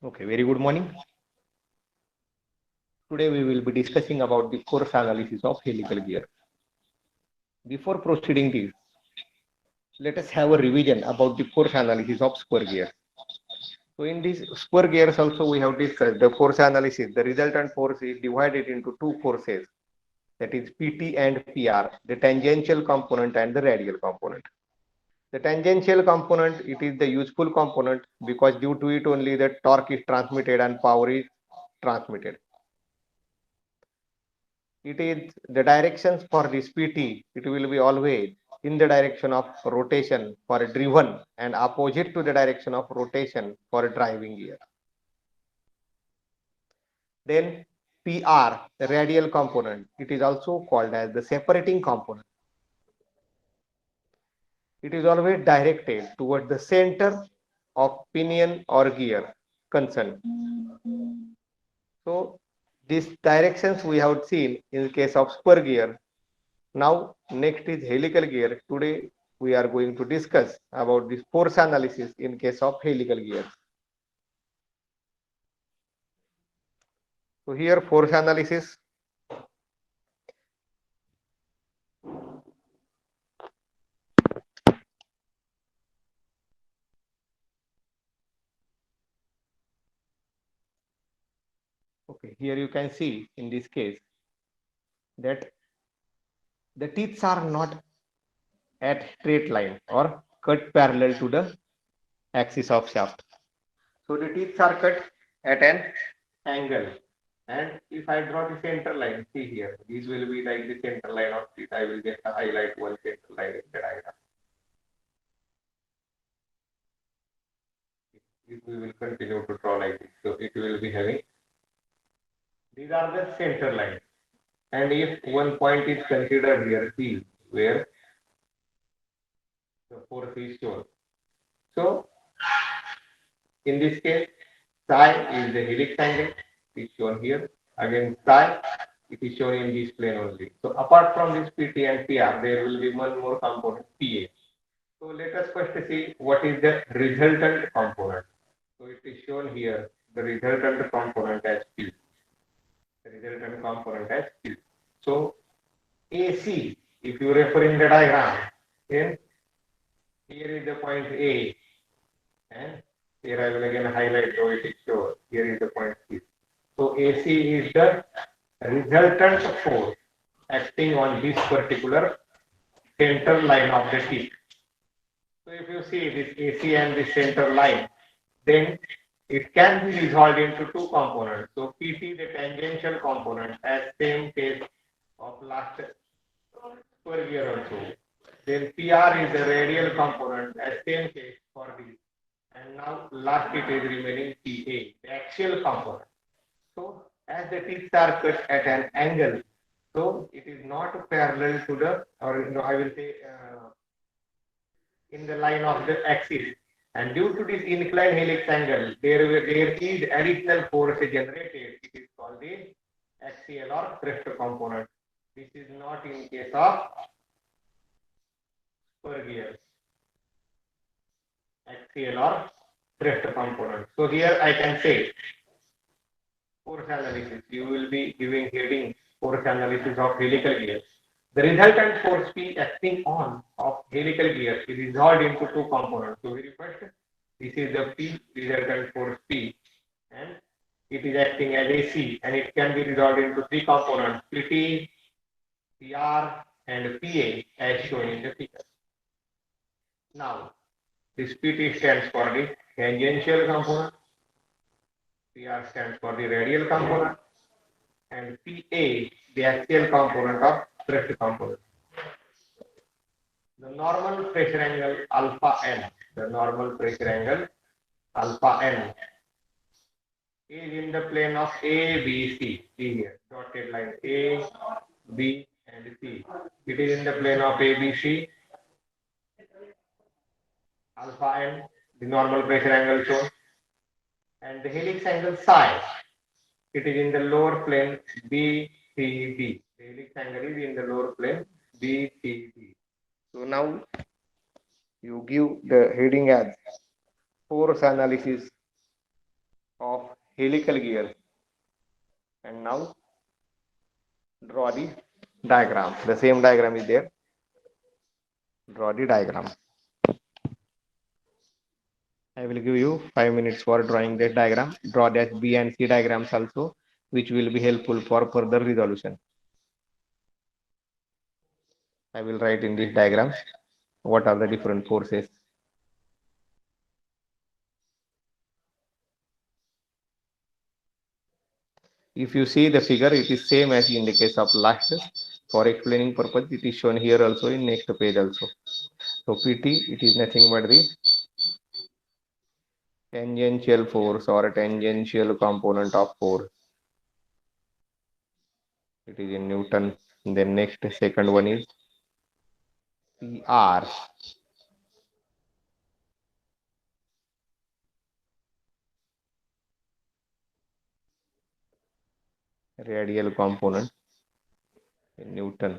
Okay, very good morning. Today we will be discussing about the force analysis of helical gear. Before proceeding this, let us have a revision about the force analysis of spur gear. So in this spur gears also we have discussed the force analysis. The resultant force is divided into two forces, that is PT and PR, the tangential component and the radial component. The tangential component, it is the useful component because due to it only the torque is transmitted and power is transmitted. It is the directions for this PT, it will be always in the direction of rotation for a driven and opposite to the direction of rotation for a driving gear. Then PR, the radial component, it is also called as the separating component. It is always directed toward the center of pinion or gear concerned. So these directions we have seen in the case of spur gear. Now, next is helical gear. Today, we are going to discuss about this force analysis in case of helical gear. So here, force analysis. Okay, here you can see in this case that the teeth are not at straight line or cut parallel to the axis of shaft. So the teeth are cut at an angle. And if I draw the center line, see here, this will be like the center line of teeth. I will just highlight one center line in the diagram. If we will continue to draw like this, so it will be having, these are the center lines. And if one point is considered here, C, where the force is shown. So in this case, psi is the helix angle, it is shown here. Again, psi, it is shown in this plane only. So apart from this PT and PR, there will be one more component, PA. So let us first see what is the resultant component. So it is shown here, the resultant component as P. The resultant component as P. So AC, if you refer in the diagram, then here is the point A, and here I will again highlight how it is shown. Here is the point C. So AC is the resultant force acting on this particular center line of the teeth. So if you see this AC and this center line, then it can be resolved into two components. So PT, the tangential component, as same case of last per year also. Then PR is the radial component, as same case for this. And now last it is remaining PA, the axial component. So as the teeth are cut at an angle, so it is not parallel to the, or I will say in the line of the axis. And due to this inclined helix angle, there is additional force generated. It is called the axial or thrust component. This is not in case of spur gear, axial or thrust component. So here I can say force analysis. You will be giving heading force analysis of helical gears. The resultant force P acting on of helical gear is resolved into two components. So very first, this is the P resultant force P, and it is acting as AC, and it can be resolved into three components: PT, PR, and PA, as shown in the figure. Now, this PT stands for the tangential component, PR stands for the radial component, and PA, the axial component of thrust component. The normal pressure angle alpha n, the normal pressure angle alpha n is in the plane of A, B, C. See here, dotted line A, B, and C. It is in the plane of A, B, C. Alpha n, the normal pressure angle shown, and the helix angle psi. It is in the lower plane B, C, D. The helix angle is in the lower plane B, C, D. So now you give the heading as force analysis of helical gear. And now draw the diagram. The same diagram is there. Draw the diagram. I will give you 5 minutes for drawing that diagram. Draw that B and C diagrams also, which will be helpful for further resolution. I will write in this diagram what are the different forces. If you see the figure, it is same as in the case of last. For explaining purpose, it is shown here also in next page also. So PT, it is nothing but the tangential force or tangential component of force. It is in Newton. Then next second one is PR. Radial component in Newton.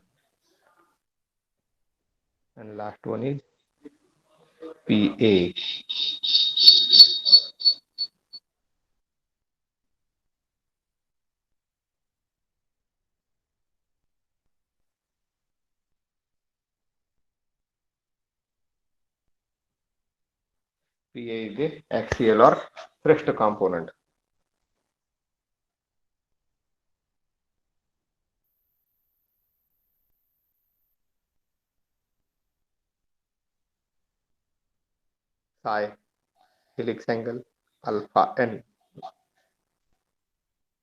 And last one is PA. PA is the axial or thrust component. Psi, helix angle, alpha n,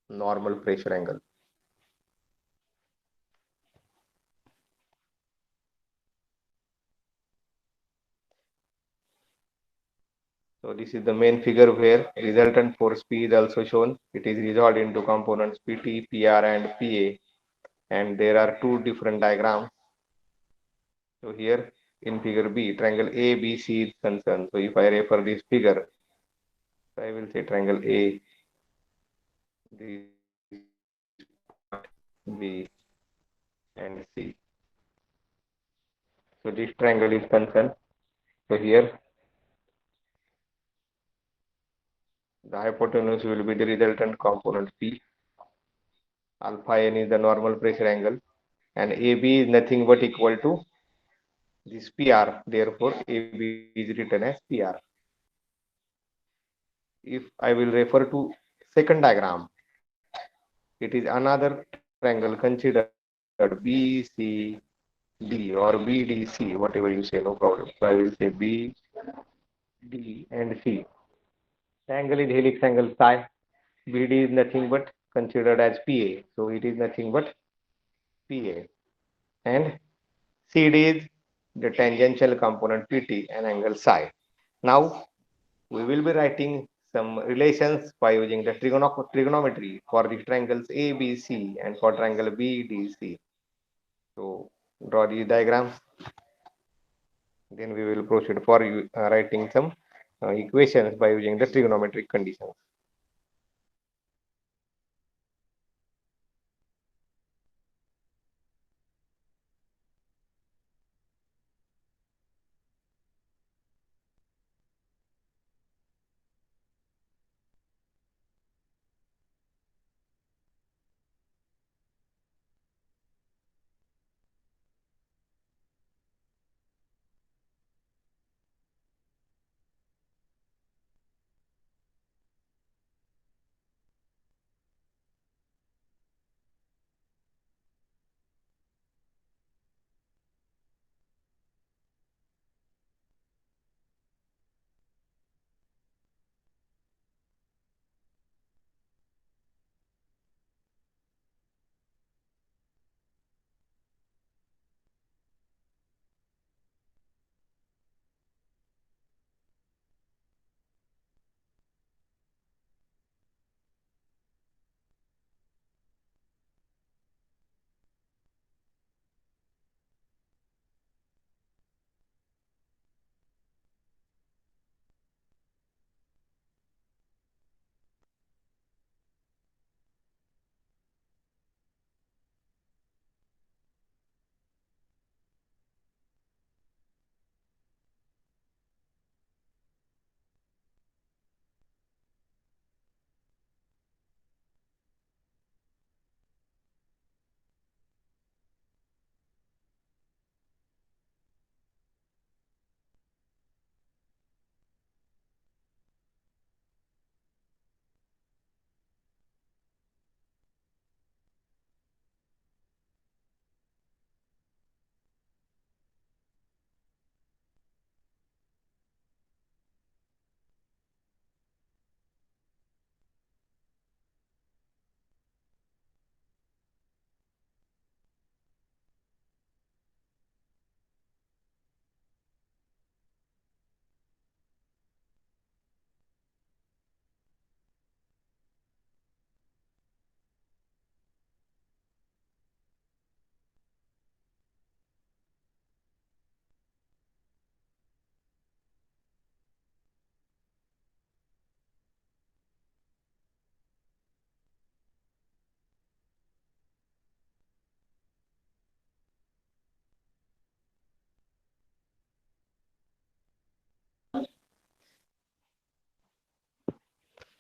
normal pressure angle. So this is the main figure where resultant force P is also shown. It is resolved into components PT, PR and PA. And there are two different diagrams. So here in figure B, triangle ABC is concerned. So if I refer this figure, so I will say triangle A, this B and C. So this triangle is concerned. So here the hypotenuse will be the resultant component P. Alpha n is the normal pressure angle, and AB is nothing but equal to this PR. Therefore, AB is written as PR. If I will refer to second diagram, it is another triangle considered BCD or BDC, whatever you say, no problem. So I will say B, D, and C. The angle is helix angle psi. BD is nothing but considered as PA. So it is nothing but PA. And CD is the tangential component PT and angle psi. Now we will be writing some relations by using the trigonometry for the triangles ABC and for triangle BDC. So draw the diagrams. Then we will proceed for writing some equations by using the trigonometric conditions.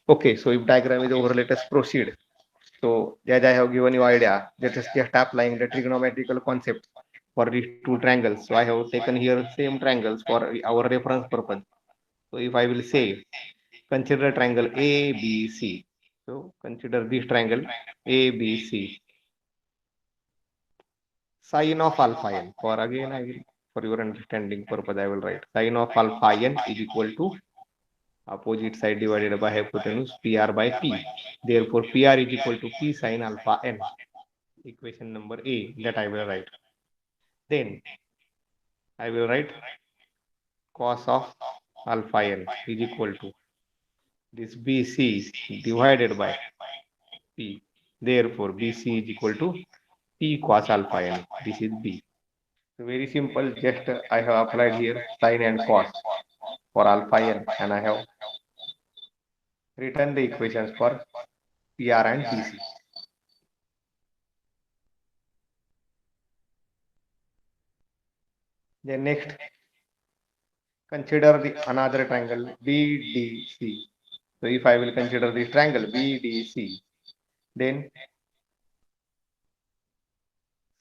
Okay, so if diagram is over, let us proceed. So as I have given you idea, let us just applying the trigonometrical concept for these two triangles. So I have taken here same triangles for our reference purpose. So if I will say consider triangle ABC. So consider this triangle ABC. Sine of alpha n. For again I will, for your understanding purpose I will write sine of alpha n is equal to opposite side divided by hypotenuse PR by P. Therefore PR is equal to P sine alpha n. Equation number A that I will write. Then I will write cos of alpha n is equal to this BC divided by P. Therefore BC is equal to P cos alpha n. This is B. So very simple. Just I have applied here sine and cos for alpha n, and I have written the equations for PR and BC. Then next, consider the another triangle BDC. So if I will consider this triangle BDC, then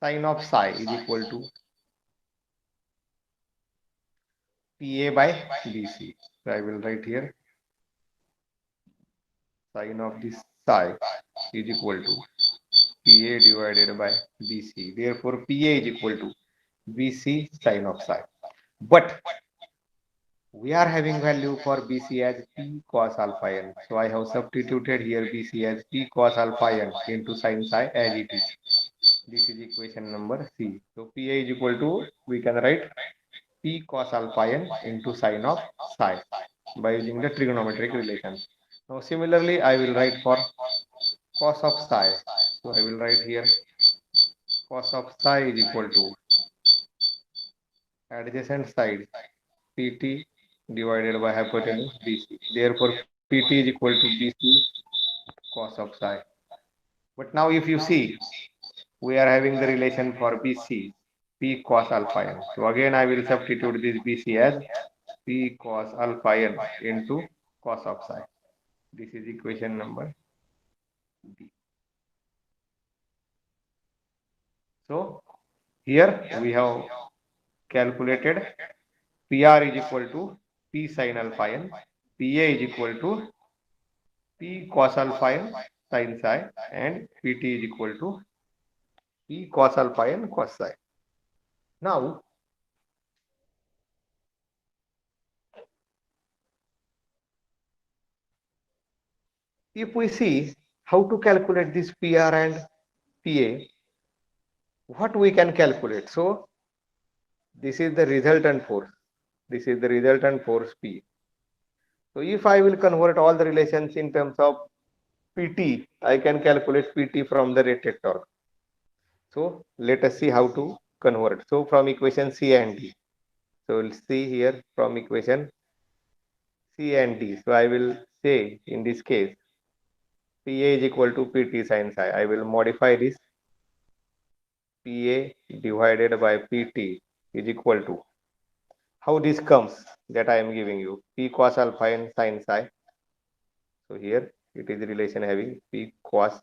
sine of psi is equal to PA by BC. So I will write here sine of this psi is equal to PA divided by BC. Therefore, PA is equal to BC sine of psi. But we are having value for BC as P cos alpha n. So I have substituted here BC as P cos alpha n into sin psi as it is. This is equation number C. So PA is equal to, we can write P cos alpha n into sine of psi by using the trigonometric relation. Now similarly, I will write for cos of psi. So I will write here cos of psi is equal to adjacent side PT divided by hypotenuse BC. Therefore, PT is equal to BC cos of psi. But now if you see, we are having the relation for BC, P cos alpha n. So again, I will substitute this BC as P cos alpha n into cos of psi. This is equation number B. So here we have calculated PR is equal to P sin alpha n, PA is equal to P cos alpha n sin psi, and PT is equal to P cos alpha n cos psi. Now, if we see how to calculate this PR and PA, what we can calculate? So, this is the resultant force. This is the resultant force P. So, if I will convert all the relations in terms of PT, I can calculate PT from the rated torque. So, let us see how to convert. So, from equation C and D. So, we'll see here from equation C and D. So, I will say in this case, PA is equal to PT sin psi. I will modify this. PA divided by PT is equal to, how this comes that I am giving you, P cos alpha n sin psi. So here it is relation having P cos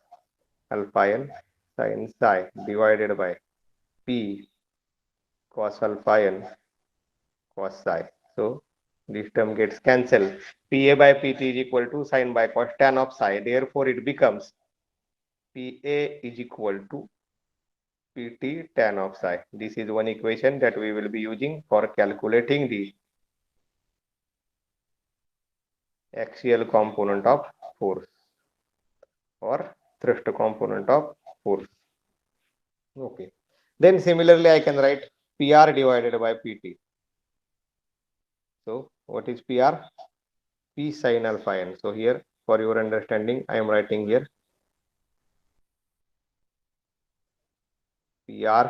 alpha n sin psi divided by P cos alpha n cos psi. So this term gets cancelled. PA by PT is equal to sin by cos tan of psi. Therefore it becomes PA is equal to PT tan of psi. This is one equation that we will be using for calculating the axial component of force or thrust component of force. Okay. Then similarly, I can write PR divided by PT. So what is PR? P sin alpha n. So here, for your understanding, I am writing here PR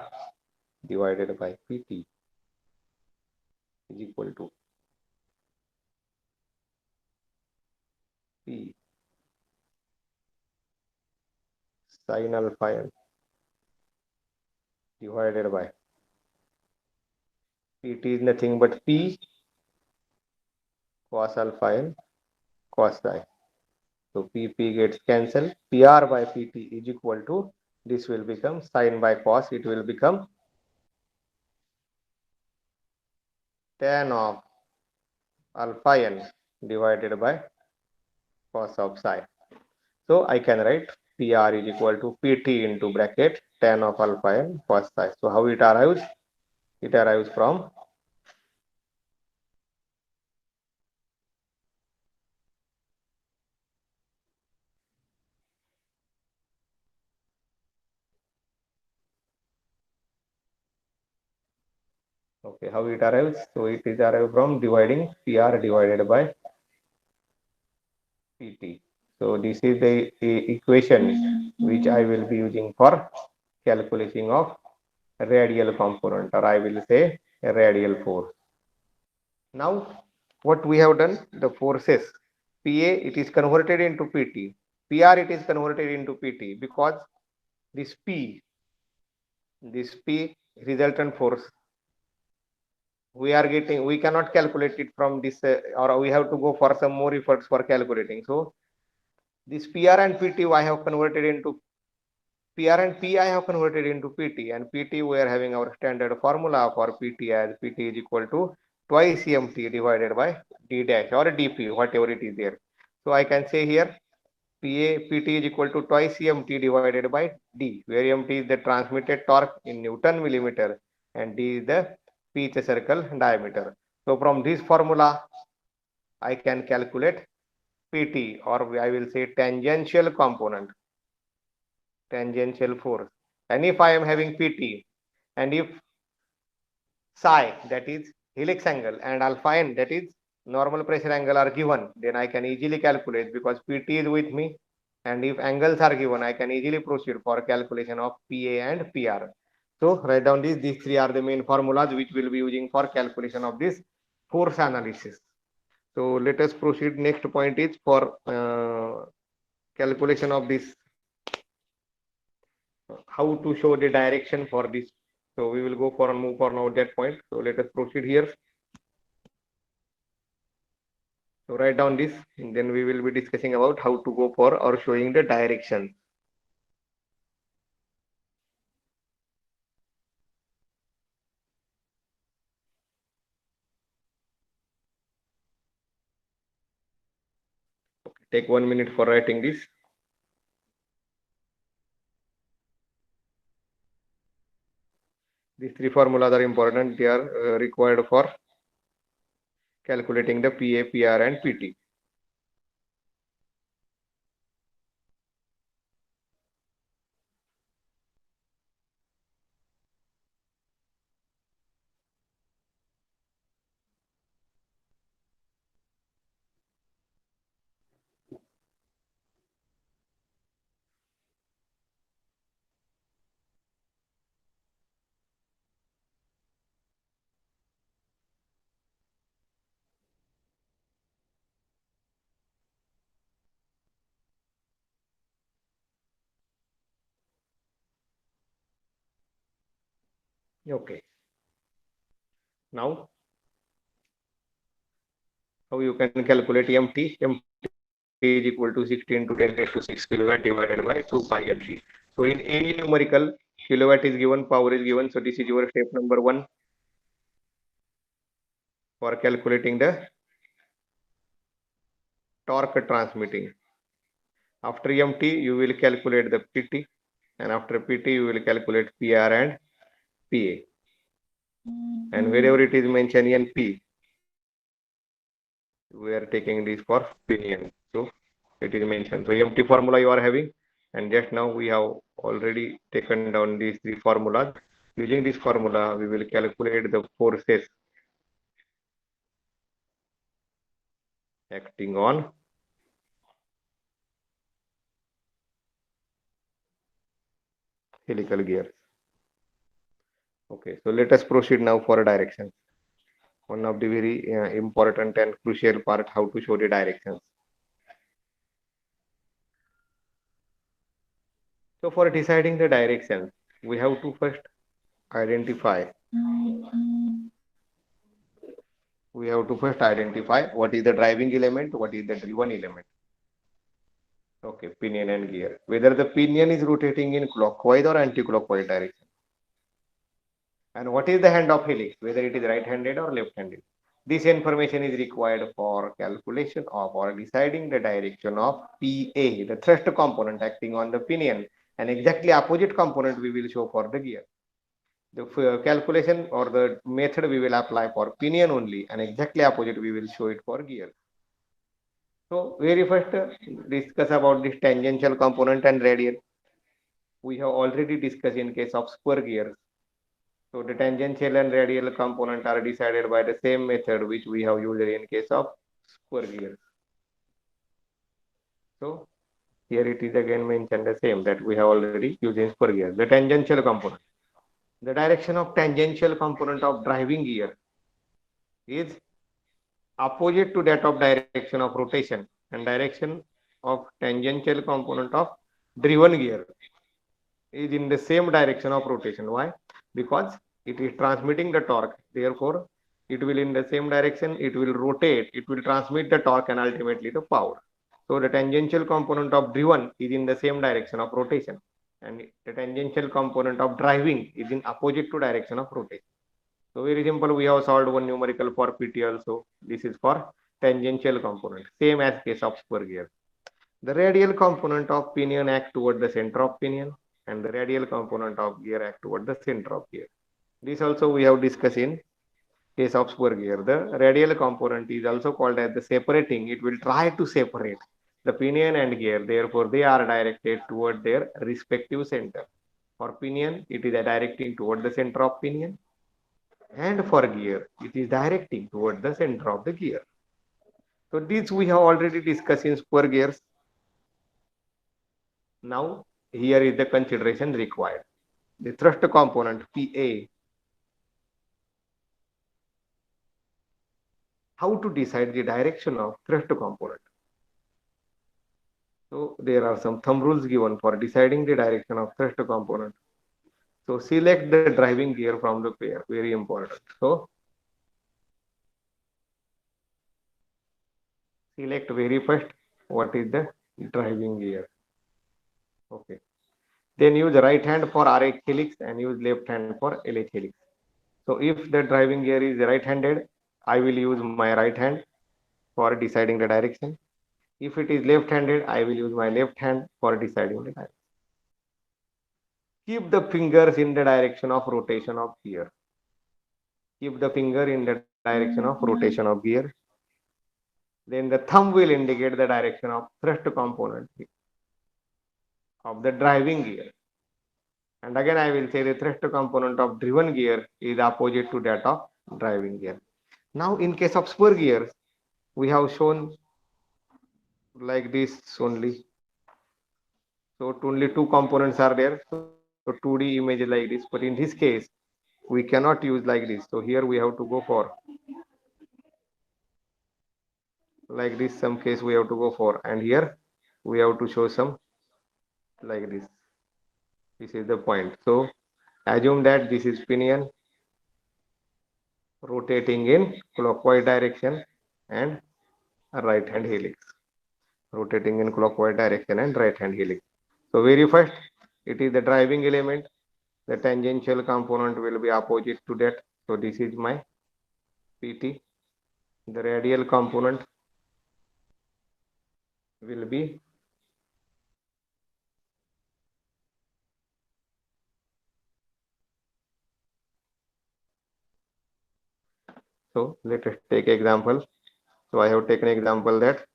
divided by PT is equal to P sin alpha n divided by PT is nothing but P cos alpha n cos psi. So PP gets cancelled. PR by PT is equal to, this will become sin by cos, it will become tan of alpha n divided by cos of psi. So I can write PR is equal to PT into bracket tan of alpha n cos psi. So how it arrives? It arrives from, okay, how it arrives? So it is arrived from dividing PR divided by PT. So this is the equation which I will be using for calculating of radial component, or I will say radial force. Now what we have done, the forces PA it is converted into PT, PR it is converted into PT, because this P resultant force we cannot calculate it from this, or we have to go for some more efforts for calculating. So this PR and PT I have converted into PR and P I have converted into PT, and PT we are having our standard formula for PT as PT is equal to twice MT divided by D dash or DP, whatever it is there. So I can say here PT is equal to twice MT divided by D, where MT is the transmitted torque in Newton millimeter and D is the pitch circle diameter. So from this formula I can calculate PT, or I will say tangential component, tangential force. And if I am having PT, and if psi, that is helix angle, and alpha n, that is normal pressure angle, are given, then I can easily calculate, because PT is with me, and if angles are given, I can easily proceed for calculation of PA and PR. So write down these three are the main formulas which we'll be using for calculation of this force analysis. So let us proceed. Next point is for calculation of this, how to show the direction for this. So we will go for and move for now that point. So let us proceed here. So write down this, and then we will be discussing about how to go for or showing the direction. Okay, take 1 minute for writing this. These three formulas are important. They are required for calculating the PA, PR, and PT. Okay. Now, how you can calculate MT? MT is equal to 16 to 10 raised to 6 kilowatt divided by 2 pi LT. So in any numerical, kilowatt is given, power is given. So this is your step number 1 for calculating the torque transmitting. After MT, you will calculate the PT, and after PT, you will calculate PR and PA. And wherever it is mentioned in P, we are taking this for opinion. So it is mentioned. So MT formula you are having, and just now we have already taken down these three formulas. Using this formula, we will calculate the forces acting on helical gears. Okay, so let us proceed now for directions. One of the very important and crucial part, how to show the directions. So for deciding the direction, we have to first identify. We have to first identify what is the driving element, what is the driven element. Okay, pinion and gear. Whether the pinion is rotating in clockwise or anti-clockwise direction. And what is the hand of helix, whether it is right-handed or left-handed. This information is required for calculation of or deciding the direction of PA, the thrust component acting on the pinion, and exactly opposite component we will show for the gear. The calculation or the method we will apply for pinion only, and exactly opposite we will show it for gear. So very first discuss about this tangential component and radial. We have already discussed in case of spur gears. So the tangential and radial component are decided by the same method which we have used in case of spur gears. So here it is again mentioned the same that we have already used in spur gears. The tangential component. The direction of tangential component of driving gear is opposite to that of direction of rotation, and direction of tangential component of driven gear is in the same direction of rotation. Why? Because it is transmitting the torque. Therefore, it will in the same direction, it will rotate, it will transmit the torque and ultimately the power. So the tangential component of driven is in the same direction of rotation, and the tangential component of driving is in opposite to direction of rotation. So very simple, we have solved one numerical for PT also. This is for tangential component, same as case of spur gear. The radial component of pinion act toward the center of pinion, and the radial component of gear act toward the center of gear. This also we have discussed in case of spur gear. The radial component is also called as the separating. It will try to separate the pinion and gear. Therefore, they are directed toward their respective center. For pinion, it is directing toward the center of pinion, and for gear, it is directing toward the center of the gear. So this we have already discussed in spur gears. Now, here is the consideration required. The thrust component PA. How to decide the direction of thrust component? So there are some thumb rules given for deciding the direction of thrust component. So select the driving gear from the pair, very important. So select very first what is the driving gear. Okay. Then use right hand for RH helix and use left hand for LH helix. So if the driving gear is right-handed, I will use my right hand for deciding the direction. If it is left-handed, I will use my left hand for deciding the direction. Keep the fingers in the direction of rotation of gear. Keep the finger in the direction of rotation of gear. Then the thumb will indicate the direction of thrust component of the driving gear. And again, I will say the thrust component of driven gear is opposite to that of driving gear. Now, in case of spur gears, we have shown like this only. So only two components are there. So 2D image is like this. But in this case, we cannot use like this. So here we have to go for like this. Some case we have to go for, and here we have to show some like this. This is the point. So assume that this is pinion rotating in clockwise direction and right hand helix. Rotating in clockwise direction and right hand helix. So very first, it is the driving element. The tangential component will be opposite to that. So this is my PT. The radial component will be so let us take example. So I have taken example that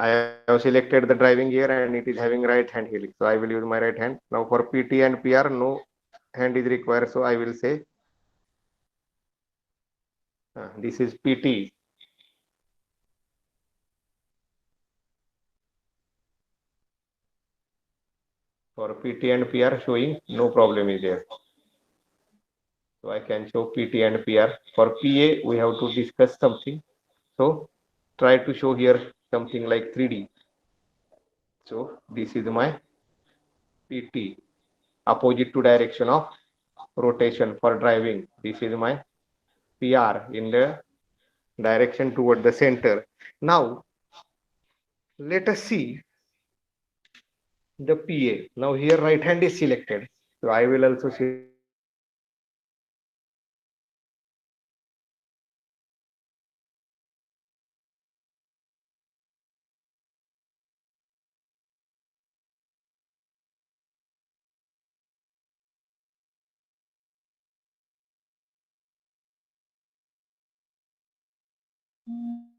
I have selected the driving gear and it is having right hand helix. So I will use my right hand. Now for PT and PR, no hand is required. So I will say this is PT. For PT and PR showing no problem is there. So I can show PT and PR. For PA, we have to discuss something. So try to show here something like 3D. So this is my PT, opposite to direction of rotation for driving. This is my PR in the direction toward the center. Now Let us see the PA. Now here right hand is selected. So I will also select my right hand.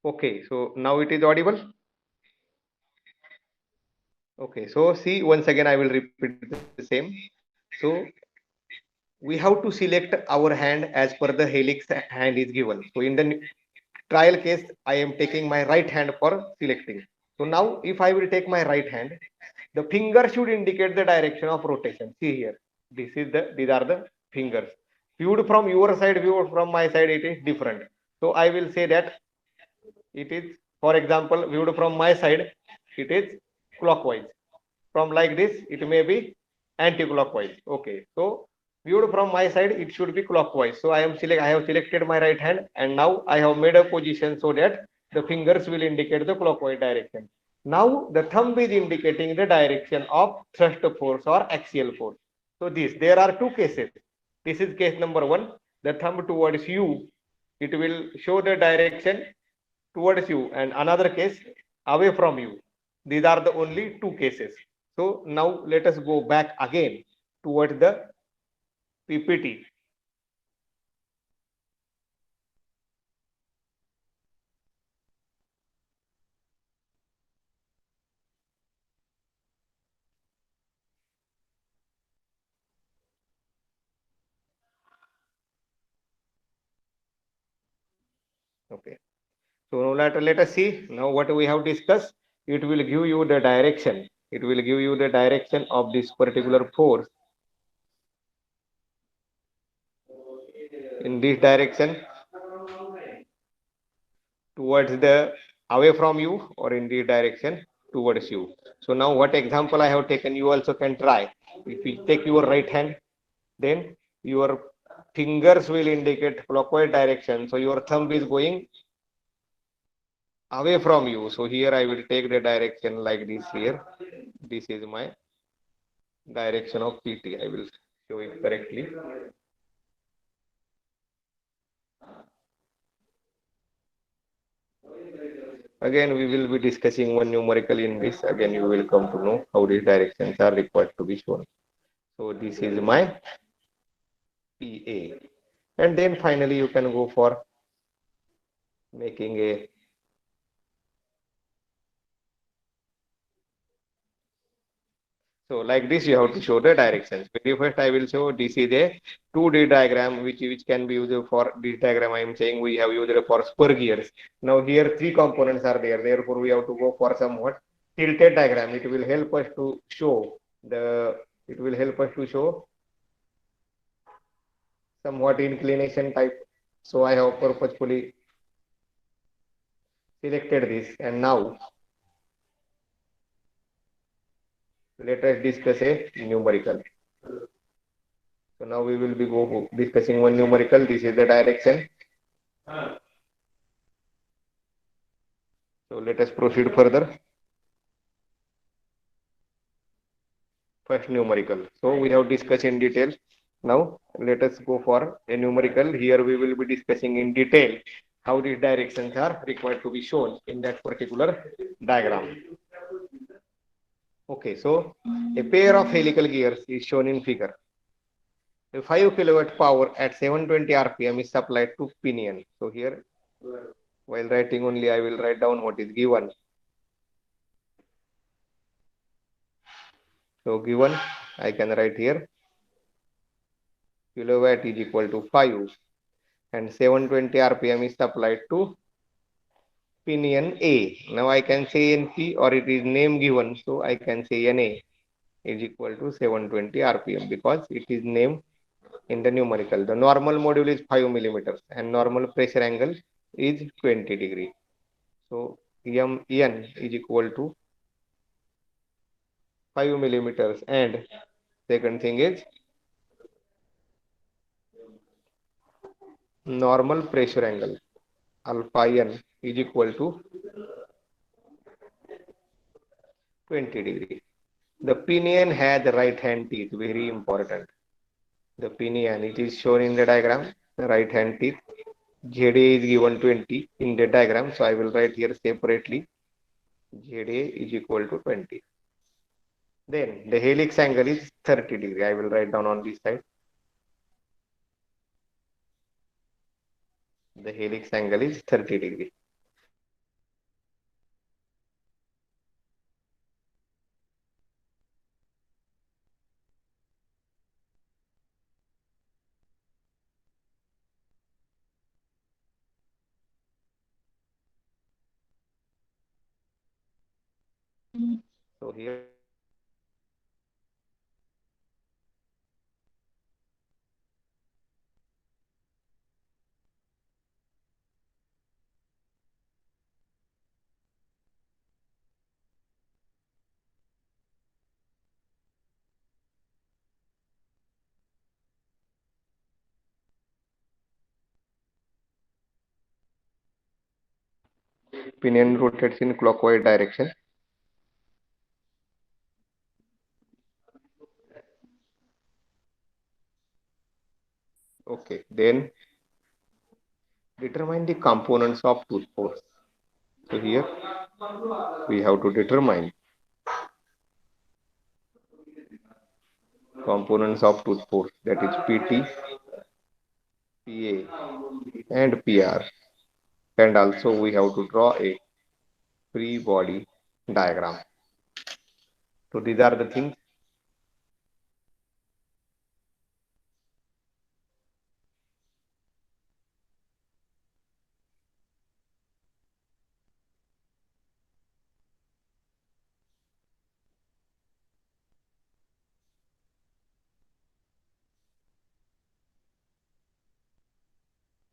Okay, so now it is audible. Okay, so see, once again I will repeat the same. So we have to select our hand as per the helix hand is given. So in the trial case, I am taking my right hand for selecting. So now if I will take my right hand, the finger should indicate the direction of rotation. See here, these are the fingers. Viewed from your side, viewed from my side, it is different. So I will say that it is, for example, viewed from my side, it is clockwise. From like this, it may be anti-clockwise. Okay, so viewed from my side, it should be clockwise. So I have selected my right hand, and now I have made a position so that the fingers will indicate the clockwise direction. Now the thumb is indicating the direction of thrust force or axial force. So there are two cases. This is case number one. The thumb towards you, it will show the direction towards you, and another case away from you. These are the only two cases. So now let us go back again towards the PPT. Okay, so now let us see now what we have discussed. It will give you the direction. It will give you the direction of this particular force in this direction towards the away from you, or in the direction towards you. So now what example I have taken, you also can try. If you take your right hand, then your fingers will indicate clockwise direction. So your thumb is going away from you. So here I will take the direction like this here. This is my direction of PT. I will show it correctly. Again, we will be discussing one numerical in this. Again, you will come to know how these directions are required to be shown. So this is my PA. And then finally you can go for making a so like this you have to show the directions. Very first I will show this is a 2D diagram which can be used for this diagram I am saying we have used it for spur gears. Now here three components are there, therefore we have to go for somewhat tilted diagram. It will help us to show the it will help us to show somewhat inclination type. So I have purposefully selected this and now let us discuss a numerical. So now we will be discussing one numerical. This is the direction. So let us proceed further. First numerical. So we have discussed in detail. Now let us go for a numerical. Here we will be discussing in detail how these directions are required to be shown in that particular diagram. Okay, so a pair of helical gears is shown in figure. A 5 kilowatt power at 720 rpm is supplied to pinion. So here, while writing only, I will write down what is given. So given, I can write here, kilowatt is equal to 5 and 720 rpm is supplied to pinion A. Now I can say NP or it is name given. So I can say NA is equal to 720 rpm because it is name in the numerical. The normal module is 5 millimeters and normal pressure angle is 20 degree. So MN is equal to 5 millimeters and second thing is normal pressure angle alpha N is equal to 20 degree. The pinion has right hand teeth, very important. The pinion, it is shown in the diagram, the right hand teeth. ZA is given 20 in the diagram, so I will write here separately. ZA is equal to 20. Then the helix angle is 30 degree. I will write down on this side. The helix angle is 30 degree. So here pinion rotates in clockwise direction. Okay, then determine the components of tooth force. So here we have to determine components of tooth force, that is PT, PA and PR, and also we have to draw a free body diagram. So these are the things.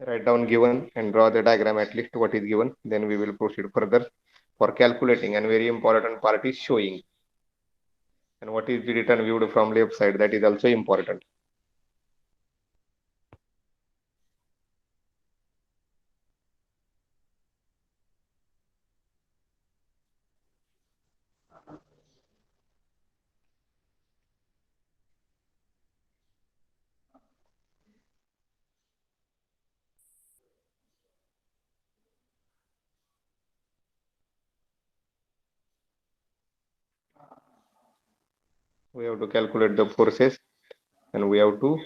Write down given and draw the diagram at least what is given. Then we will proceed further for calculating, and very important part is showing. And what is the written viewed from left side, that is also important. We have to calculate the forces and we have to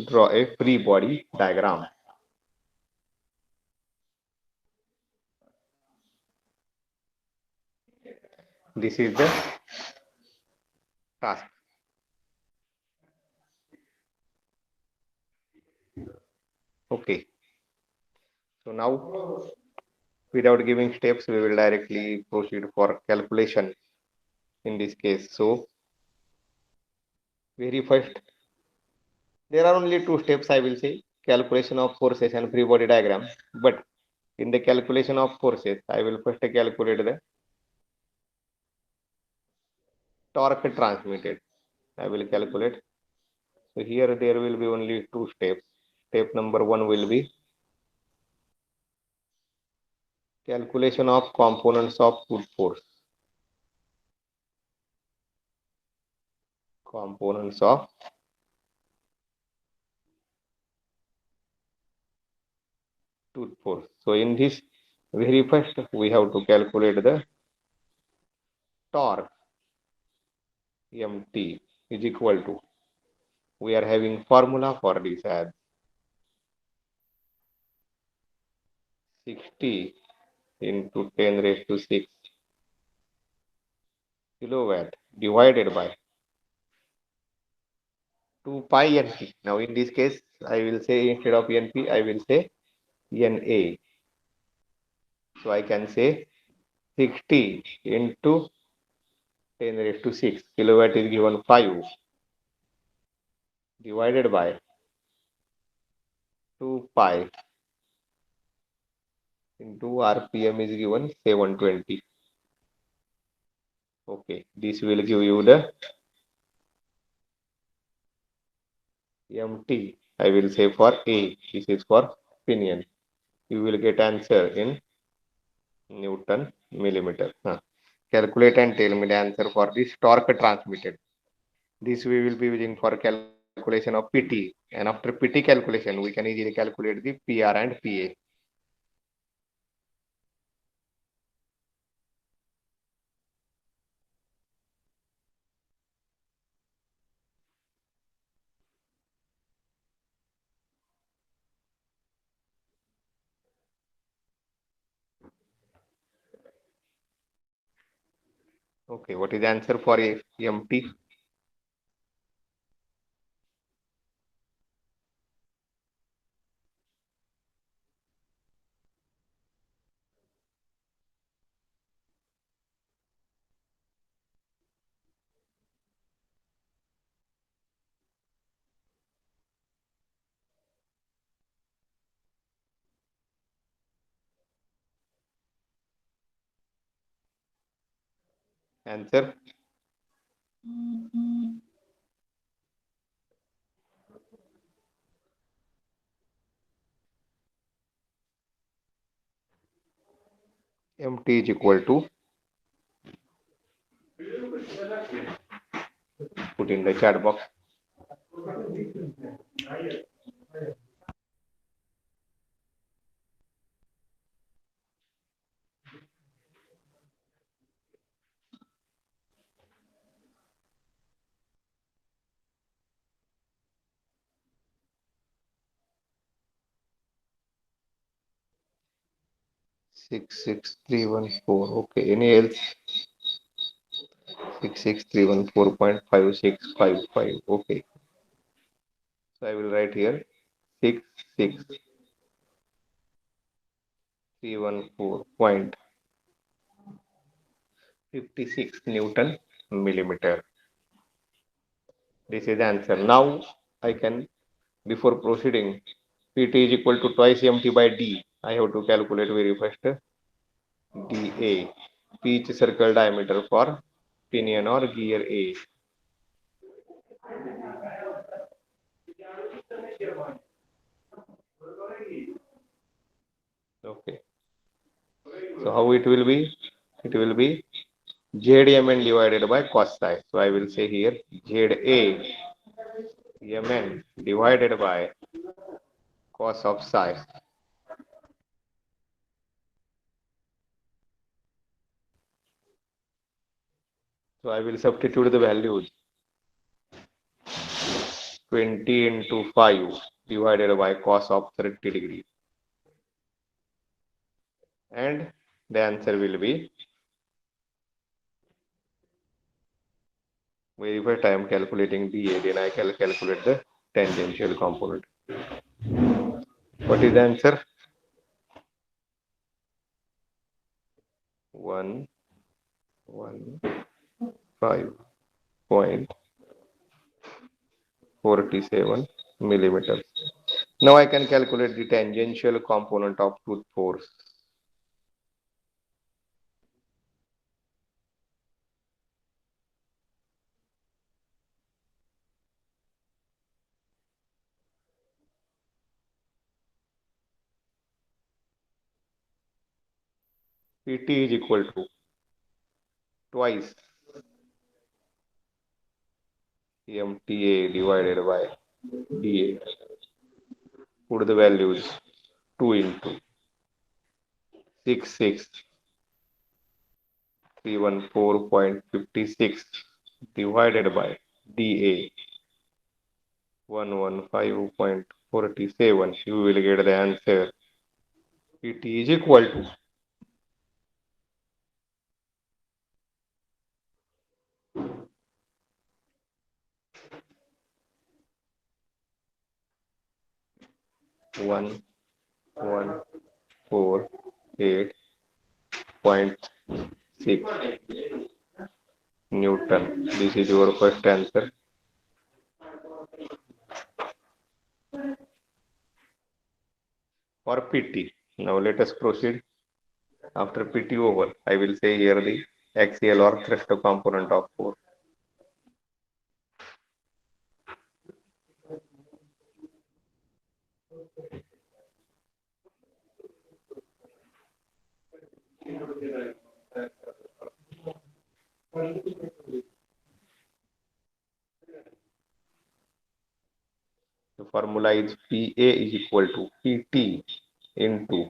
draw a free body diagram. This is the task. Okay. So now, without giving steps, we will directly proceed for calculation in this case. So, very first, there are only two steps, I will say, calculation of forces and free body diagram. But in the calculation of forces, I will first calculate the torque transmitted. I will calculate. So here there will be only two steps. Step number one will be calculation of components of foot force. Components of tooth force. So in this very first we have to calculate the torque mt is equal to, we are having formula for this as 60 into 10 raised to 6 kilowatt divided by 2 pi np. Now in this case I will say, instead of np I will say na. So I can say 60 into 10 raised to 6 kilowatt is given 5 divided by 2 pi into rpm is given 720. Okay, this will give you the mt. I will say for A, this is for pinion. You will get answer in Newton millimeter. Calculate and tell me the answer for this torque transmitted. This we will be using for calculation of PT. And after PT calculation, we can easily calculate the PR and PA. Okay, what is the answer for a MT? Answer MT is equal to, put in the chat box. Six six three one four. Okay, any else? 66314.5655. Okay, so I will write here 66314.56 Newton millimeter. This is the answer. Now I can, before proceeding, PT is equal to twice MT by D. I have to calculate very first dA, pitch circle diameter for pinion or gear A. Okay, so how it will be? It will be ZMN divided by cos psi. So I will say here ZA Mn divided by cos of psi. So I will substitute the values. 20 into 5 divided by cos of 30 degrees. And the answer will be Very first I am calculating dA, then I calculate the tangential component. What is the answer? 115.47 millimeters. Now I can calculate the tangential component of tooth force. PT is equal to twice MTA divided by DA. Put the values 2 into 66314.56 divided by DA 115.47. You will get the answer. PT is equal to 1148.6 Newton. This is your first answer. For PT. Now let us proceed. After PT over, I will say here the axial or thrust component of force. The formula is PA is equal to PT into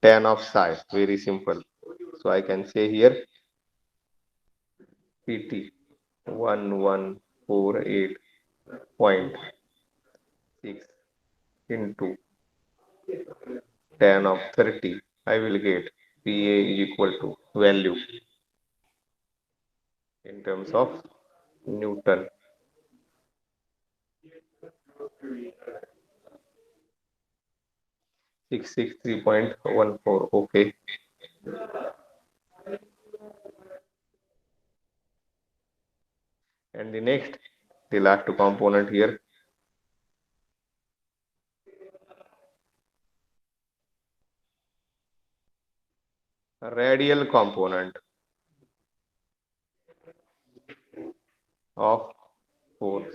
tan of psi. Very simple. So I can say here PT 1148.6 into tan of 30. I will get PA is equal to value in terms of Newton. 663.14. Okay. And the next, the last component here, radial component of force.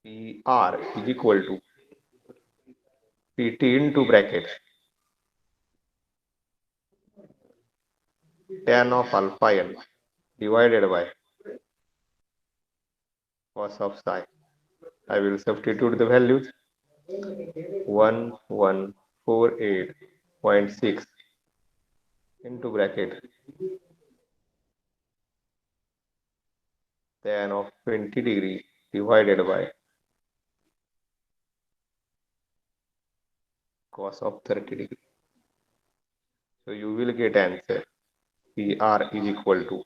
PR is equal to PT into bracket tan of alpha n divided by cos of psi. I will substitute the values 1148.6 into bracket tan of 20 degree divided by cos of 30 degree. So you will get answer. PR is equal to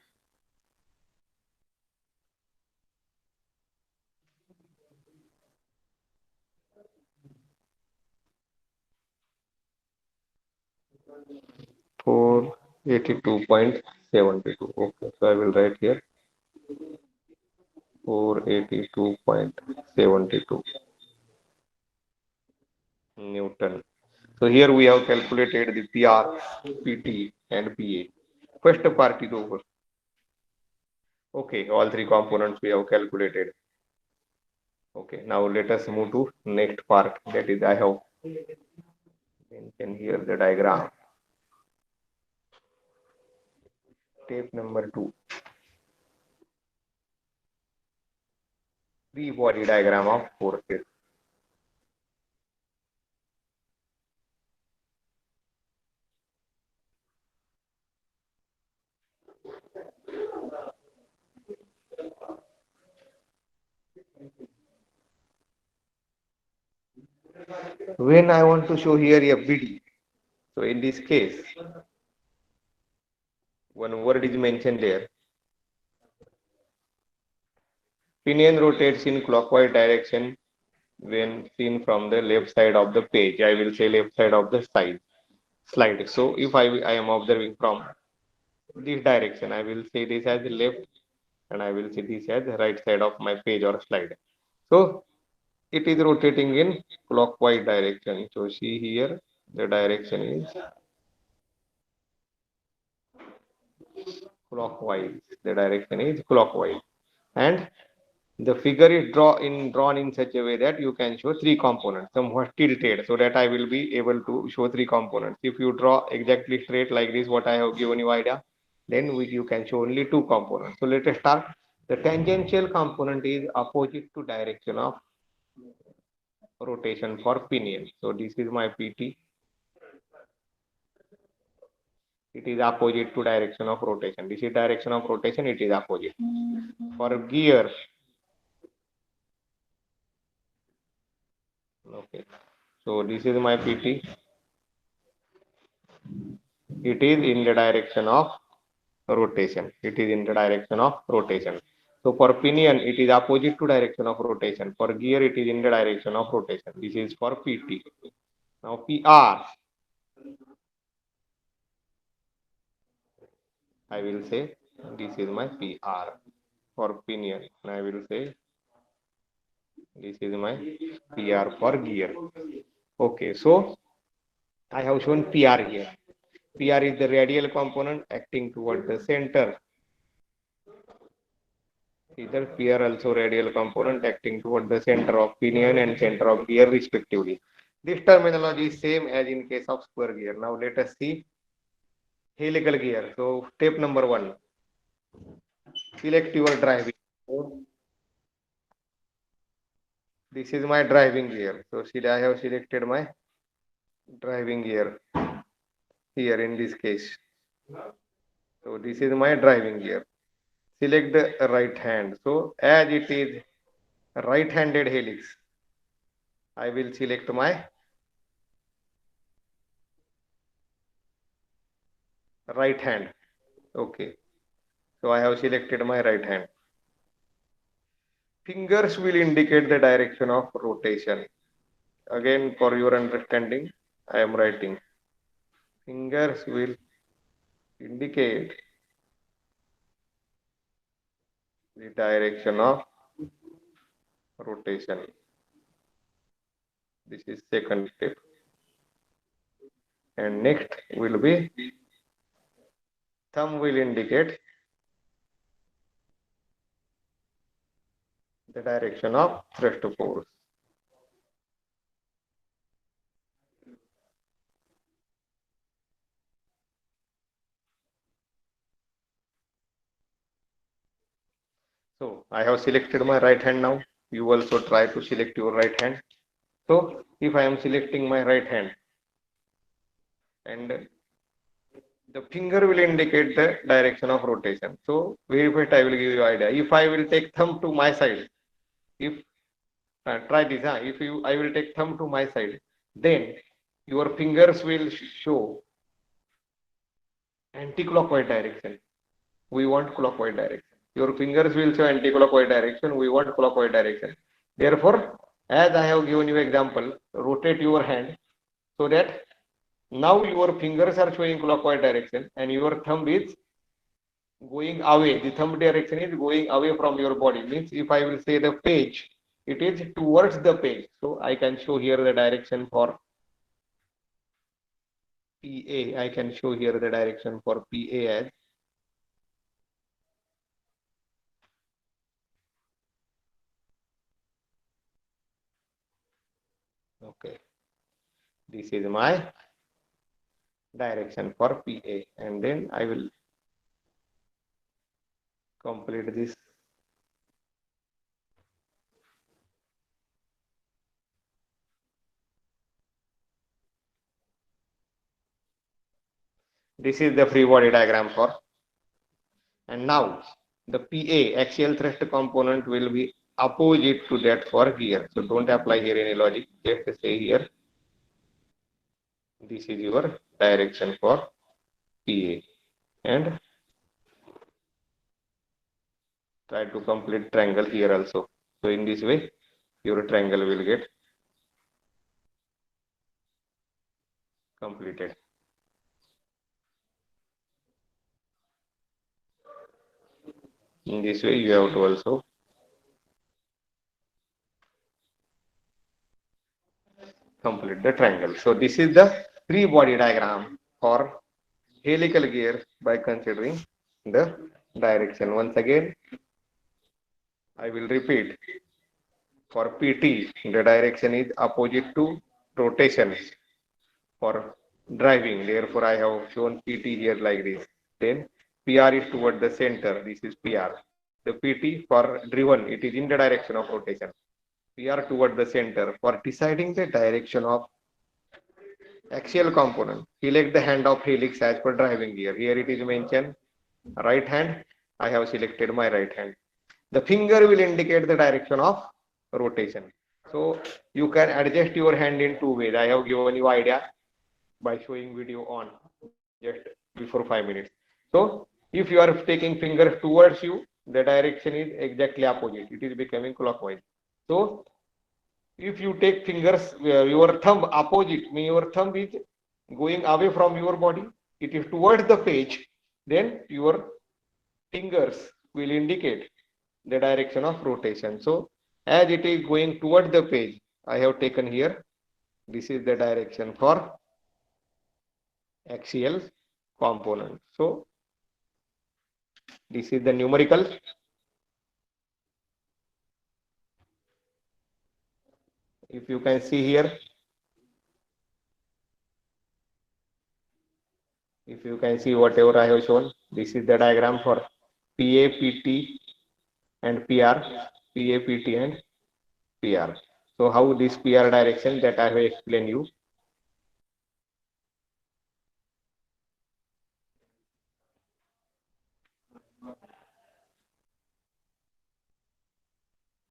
482.72. Okay, so I will write here 482.72 Newton. So here we have calculated the PR, PT, and PA. First part is over. Okay, all three components we have calculated. Okay, now let us move to next part. That is, I have mentioned here the diagram. Step number 2. Free body diagram of forces. When I want to show here a BD, so in this case, one word is mentioned there. Pinion rotates in clockwise direction when seen from the left side of the page. I will say left side of the slide. So if I am observing from this direction, I will say this as the left and I will see this as the right side of my page or slide. So it is rotating in clockwise direction. So see here, the direction is clockwise. The direction is clockwise. And the figure is drawn in such a way that you can show three components, somewhat tilted, so that I will be able to show three components. If you draw exactly straight like this, what I have given you idea, then you can show only two components. So let us start. The tangential component is opposite to direction of rotation for pinion. So this is my PT. It is opposite to direction of rotation. This is direction of rotation, it is opposite. For gear, okay. So this is my PT. It is in the direction of rotation. It is in the direction of rotation. So for pinion, it is opposite to direction of rotation. For gear, it is in the direction of rotation. This is for PT. Now PR, I will say this is my PR for pinion. And I will say this is my PR for gear. Okay, so I have shown PR here. PR is the radial component acting toward the center. Either PR also radial component acting toward the center of pinion and center of gear respectively. This terminology is same as in case of square gear. Now let us see helical gear. So step number 1, select your driving. So this is my driving gear. So I have selected my driving gear here in this case. So this is my driving gear. Select the right hand. So as it is right-handed helix, I will select my right hand. Okay. So I have selected my right hand. Fingers will indicate the direction of rotation. Again, for your understanding, I am writing. Fingers will indicate the direction of rotation. This is second step. And next will be thumb will indicate the direction of thrust force. So I have selected my right hand now. You also try to select your right hand. So if I am selecting my right hand and the finger will indicate the direction of rotation. So very first I will give you idea. If I will take thumb to my side, if try this, if I will take thumb to my side, then your fingers will show anti-clockwise direction. We want clockwise direction. Your fingers will show anti-clockwise direction. We want clockwise direction. Therefore, as I have given you example, rotate your hand so that now your fingers are showing clockwise direction and your thumb is going away. The thumb direction is going away from your body. Means if I will say the page, it is towards the page. So I can show here the direction for PA. I can show here the direction for PA as okay. This is my direction for PA, and then I will complete this. This is the free body diagram for, and now the PA axial thrust component will be opposite to that for gear. So don't apply here any logic. Just say here, this is your direction for PA, and try to complete triangle here also. So in this way, your triangle will get completed. In this way, you have to also complete the triangle. So this is the free body diagram for helical gear by considering the direction. Once again, I will repeat. For PT, the direction is opposite to rotation for driving. Therefore, I have shown PT here like this. Then PR is toward the center. This is PR. The PT for driven, it is in the direction of rotation. PR toward the center. For deciding the direction of axial component, select the hand of helix as per driving gear. Here it is mentioned right hand. I have selected my right hand. The finger will indicate the direction of rotation. So you can adjust your hand in two ways. I have given you idea by showing video on just before 5 minutes. So if you are taking finger towards you, the direction is exactly opposite. It is becoming clockwise. So if you take fingers, your thumb opposite, mean your thumb is going away from your body, it is towards the page, then your fingers will indicate the direction of rotation. So as it is going toward the page, I have taken here, this is the direction for axial component. So this is the numerical. If you can see here, if you can see whatever I have shown, this is the diagram for PA, PT and PR, PA, PT and PR. So how this PR direction that I have explained you,